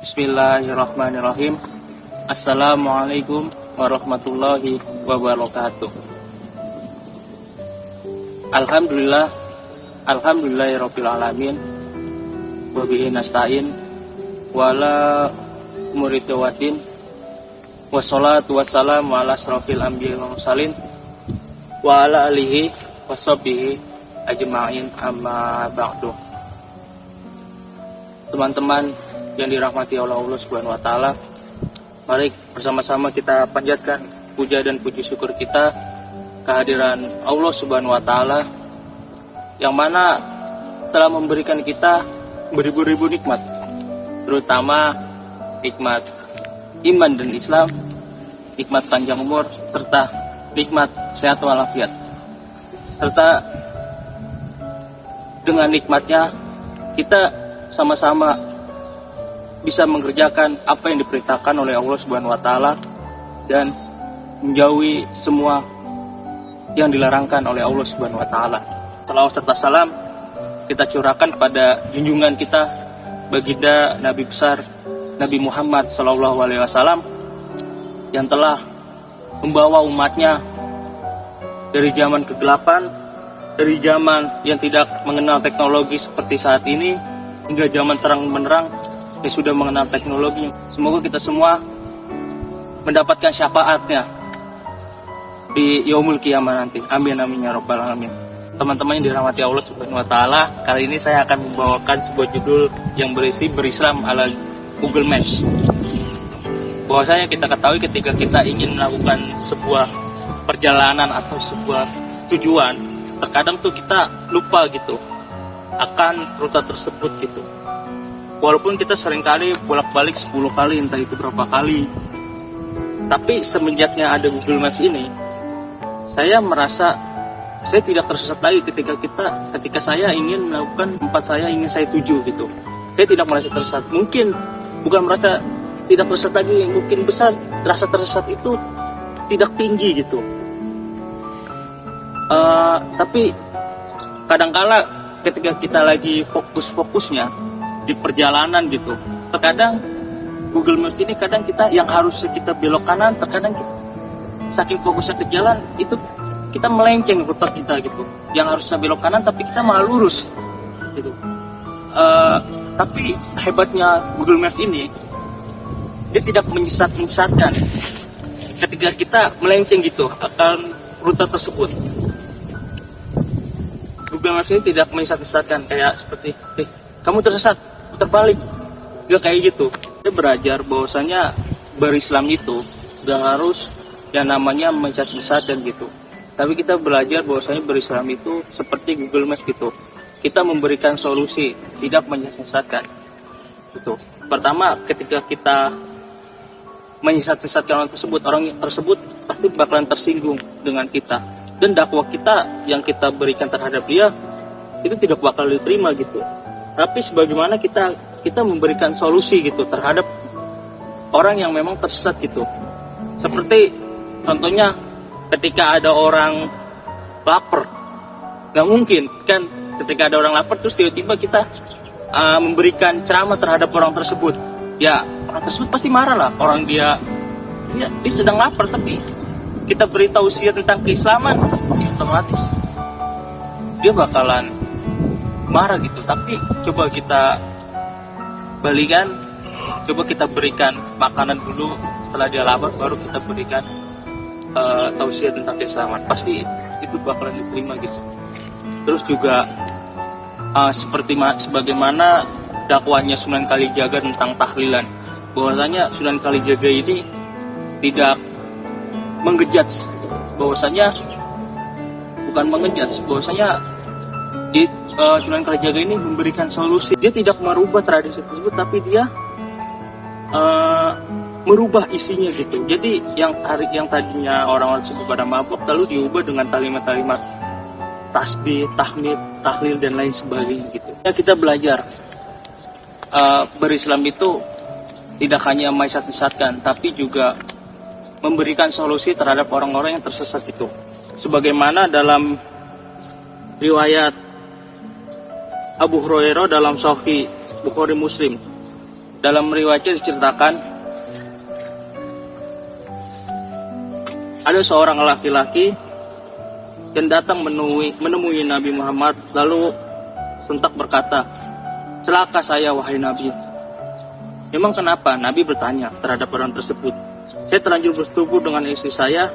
Bismillahirrahmanirrahim. Assalamualaikum warahmatullahi wabarakatuh. Alhamdulillahirabbil alamin. Wa bihi nasta'in wala umuri tawatin. Wassalatu wassalamu ala asrofil anbiya'i wal mursalin wa ala alihi washabihi ajma'in, amma ba'du. Teman-teman yang dirahmati oleh Allah Subhanahu wa taala, mari bersama-sama kita panjatkan puja dan puji syukur kita kehadiran Allah Subhanahu wa taala yang mana telah memberikan kita beribu-ribu nikmat, terutama nikmat iman dan Islam, nikmat panjang umur, serta nikmat sehat walafiat. Serta dengan nikmatnya kita sama-sama bisa mengerjakan apa yang diperintahkan oleh Allah Subhanahu wa taala dan menjauhi semua yang dilarangkan oleh Allah Subhanahu wa taala. Salawat serta salam kita curahkan pada junjungan kita, baginda Nabi besar Nabi Muhammad SAW yang telah membawa umatnya dari zaman kegelapan, dari zaman yang tidak mengenal teknologi seperti saat ini, hingga zaman terang benderang yang sudah mengenal teknologi. Semoga kita semua mendapatkan syafaatnya di yaumul qiyamah nanti. Amin amin ya rabbal alamin. Teman-teman yang dirahmati Allah Subhanahu wa taala, kali ini saya akan membawakan sebuah judul yang berisi berislam ala Google Maps. Bahwasanya kita ketahui ketika kita ingin melakukan sebuah perjalanan atau sebuah tujuan, terkadang tuh kita lupa gitu akan rute tersebut gitu. Walaupun kita seringkali bolak-balik 10 kali, entah itu berapa kali. Tapi semenjaknya ada Google Maps ini, saya merasa saya tidak tersesat lagi ketika saya ingin melakukan tempat saya ingin saya tuju gitu. Saya tidak merasa tersesat. Mungkin bukan merasa tidak tersesat lagi, mungkin besar rasa tersesat itu tidak tinggi gitu. Tapi kadangkala ketika kita lagi fokus-fokusnya di perjalanan gitu, terkadang Google Maps ini kadang kita yang harus kita belok kanan, terkadang kita saking fokusnya ke jalan itu kita melenceng rute kita gitu, yang harusnya belok kanan tapi kita malah lurus gitu. Tapi hebatnya Google Maps ini, dia tidak menyesatkan ketika kita melenceng gitu akan rute tersebut. Google Maps ini tidak menyesatkan kayak seperti kamu tersesat, putar balik, gak kayak gitu. Dia belajar bahwasanya berislam itu gak harus yang namanya menyesatkan gitu. Tapi kita belajar bahwasanya berislam itu seperti Google Maps gitu. Kita memberikan solusi, tidak menyesatkan gitu. Pertama, ketika kita menyesatkan orang tersebut pasti bakalan tersinggung dengan kita, dan dakwah kita yang kita berikan terhadap dia itu tidak bakal diterima gitu. Tapi sebagaimana kita memberikan solusi gitu terhadap orang yang memang tersesat gitu. Seperti contohnya ketika ada orang lapar, nggak mungkin kan ketika ada orang lapar terus tiba-tiba kita memberikan ceramah terhadap orang tersebut. Ya orang tersebut pasti marah lah. Orang dia sedang lapar, tapi kita beritahu tausiah tentang keislaman, ya otomatis dia bakalan marah gitu. Tapi coba kita balikan, coba kita berikan makanan dulu, setelah dia lapar baru kita berikan tausiah tentang keislaman, pasti itu bakalan diterima gitu. Terus juga sebagaimana dakwahnya Sunan Kalijaga tentang tahlilan, bahwasanya Sunan Kalijaga ini tidak menggejat, bahwasanya di Sunan Kalijaga ini memberikan solusi. Dia tidak merubah tradisi tersebut, tapi dia merubah isinya gitu. Jadi yang tadinya orang-orang sebut pada mabuk lalu diubah dengan kalimat-kalimat tasbih, tahmid, tahlil dan lain sebagainya gitu. Ya, kita belajar berislam itu tidak hanya menyesatkan, tapi juga memberikan solusi terhadap orang-orang yang tersesat itu. Sebagaimana dalam riwayat Abu Hurairah dalam Sahih Bukhari Muslim, dalam riwayatnya diceritakan ada seorang laki-laki yang datang menemui Nabi Muhammad, lalu sontak berkata, "Celaka saya wahai Nabi." Memang kenapa? Nabi bertanya terhadap orang tersebut. "Saya terlanjur bersetubuh dengan istri saya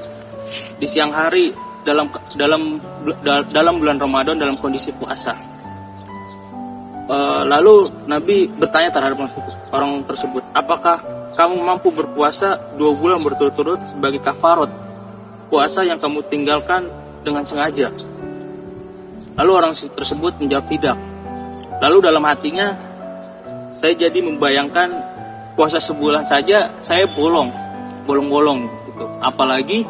di siang hari dalam bulan Ramadan dalam kondisi puasa." Lalu Nabi bertanya terhadap orang tersebut, "Apakah kamu mampu berpuasa 2 bulan berturut-turut sebagai kafarat puasa yang kamu tinggalkan dengan sengaja?" Lalu orang tersebut menjawab tidak. Lalu dalam hatinya, saya jadi membayangkan puasa sebulan saja saya bolong-bolong gitu. Apalagi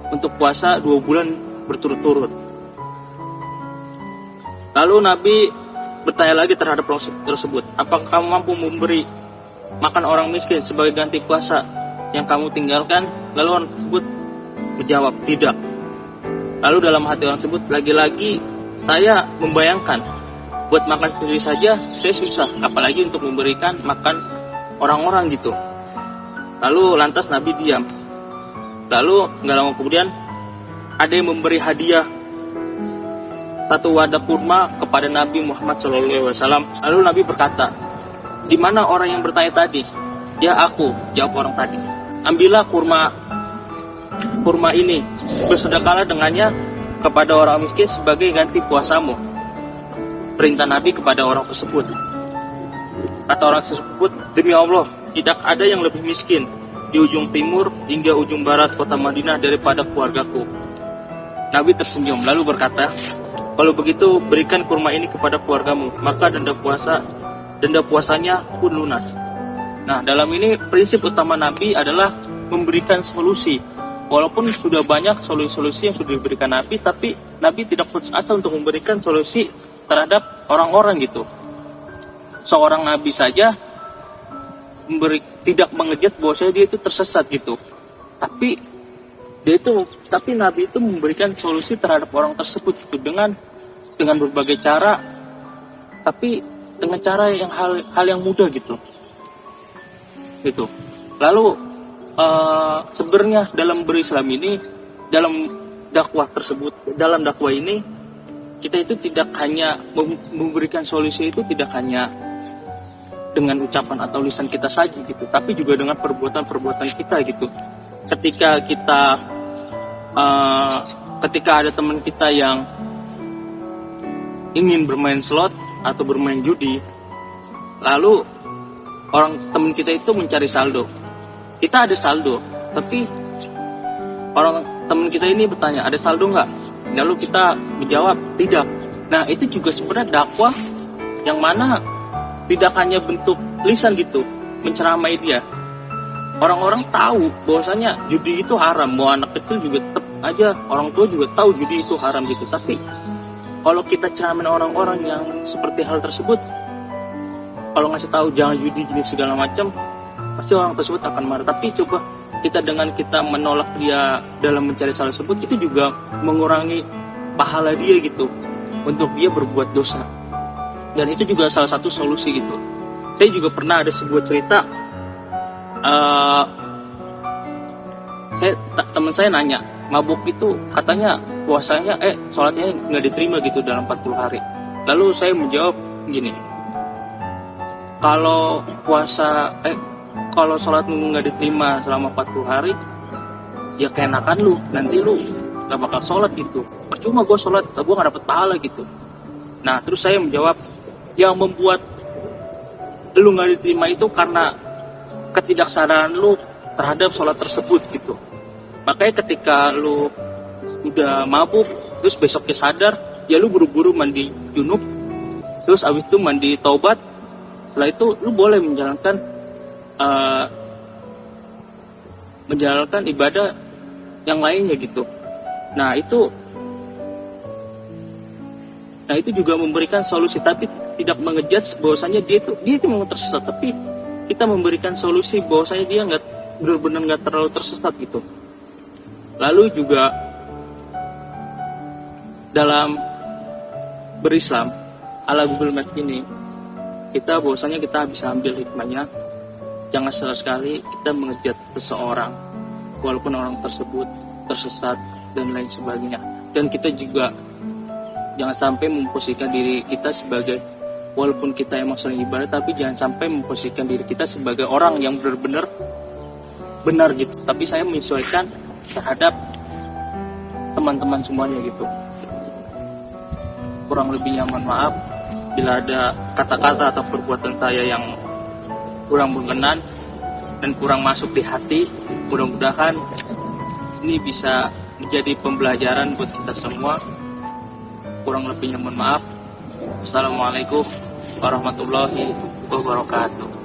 untuk puasa 2 bulan berturut-turut. Lalu Nabi bertanya lagi terhadap orang tersebut, "Apakah kamu mampu memberi makan orang miskin sebagai ganti puasa yang kamu tinggalkan?" Lalu orang tersebut menjawab tidak. Lalu dalam hati orang tersebut, lagi-lagi saya membayangkan buat makan sendiri saja saya susah, apalagi untuk memberikan makan orang-orang gitu. Lalu lantas Nabi diam. Lalu nggak lama kemudian ada yang memberi hadiah 1 wadah kurma kepada Nabi Muhammad SAW. Lalu Nabi berkata, "Di mana orang yang bertanya tadi?" "Ya aku," jawab orang tadi. "Ambillah kurma ini, bersedekahlah dengannya kepada orang miskin sebagai ganti puasamu." Perintah Nabi kepada orang tersebut. Kata orang tersebut, "Demi Allah, tidak ada yang lebih miskin di ujung timur hingga ujung barat kota Madinah daripada keluargaku." Nabi tersenyum lalu berkata, "Kalau begitu berikan kurma ini kepada keluargamu, maka denda puasanya pun lunas." Nah, dalam ini prinsip utama Nabi adalah memberikan solusi. Walaupun sudah banyak solusi-solusi yang sudah diberikan Nabi, tapi Nabi tidak putus asa untuk memberikan solusi terhadap orang-orang gitu. Seorang Nabi saja tidak mengejat bahwa dia itu tersesat gitu. Tapi Nabi itu memberikan solusi terhadap orang tersebut gitu, dengan berbagai cara, tapi dengan cara yang hal yang mudah gitu. Lalu sebenarnya dalam berislam ini, dalam dakwah ini kita itu tidak hanya memberikan solusi itu tidak hanya dengan ucapan atau lisan kita saja gitu, tapi juga dengan perbuatan kita gitu. Ketika ada teman kita yang ingin bermain slot atau bermain judi, lalu teman kita itu mencari saldo. Kita ada saldo, tapi teman kita ini bertanya, "Ada saldo nggak?" Lalu kita menjawab tidak. Nah, itu juga sebenarnya dakwah yang mana tidak hanya bentuk lisan gitu, menceramai dia. Orang-orang tahu bahwasanya judi itu haram. Mau anak kecil juga tetap aja, orang tua juga tahu judi itu haram gitu. Tapi kalau kita ceramain orang-orang yang seperti hal tersebut, kalau ngasih tahu jangan judi jenis segala macam, pasti orang tersebut akan marah. Tapi coba dengan kita menolak dia dalam mencari salah tersebut, itu juga mengurangi pahala dia gitu untuk dia berbuat dosa. Dan itu juga salah satu solusi gitu. Saya juga pernah ada sebuah cerita, teman saya nanya, mabuk itu katanya puasanya sholatnya nggak diterima gitu dalam 40 hari. Lalu saya menjawab gini, kalau sholatmu nggak diterima selama 40 hari, ya keenakan lu, nanti lu nggak bakal sholat gitu. Percuma gue sholat, gue nggak dapet pahala gitu. Nah, terus saya menjawab, yang membuat lu nggak diterima itu karena ketidaksadaran lu terhadap sholat tersebut gitu. Makanya ketika lu udah mabuk, terus besoknya sadar, ya lu buru-buru mandi junub, terus abis itu mandi taubat. Setelah itu lu boleh menjalankan ibadah yang lainnya gitu. Nah itu juga memberikan solusi, tapi tidak mengejudge bahwasanya dia itu memang tersesat, tapi kita memberikan solusi bahwasanya dia benar-benar nggak terlalu tersesat gitu. Lalu juga dalam berislam ala Google Maps ini, kita bahwasanya kita bisa ambil hikmahnya. Jangan sekali kita mengejar seseorang walaupun orang tersebut tersesat dan lain sebagainya. Dan kita juga jangan sampai memposisikan diri kita sebagai, walaupun kita emang sering ibadah, tapi jangan sampai memposisikan diri kita sebagai orang yang benar-benar benar gitu. Tapi saya menyesuaikan terhadap teman-teman semuanya gitu. Kurang lebihnya mohon maaf bila ada kata-kata atau perbuatan saya yang kurang berkenan dan kurang masuk di hati. Mudah-mudahan ini bisa menjadi pembelajaran buat kita semua. Kurang lebihnya mohon maaf. Assalamualaikum warahmatullahi wabarakatuh.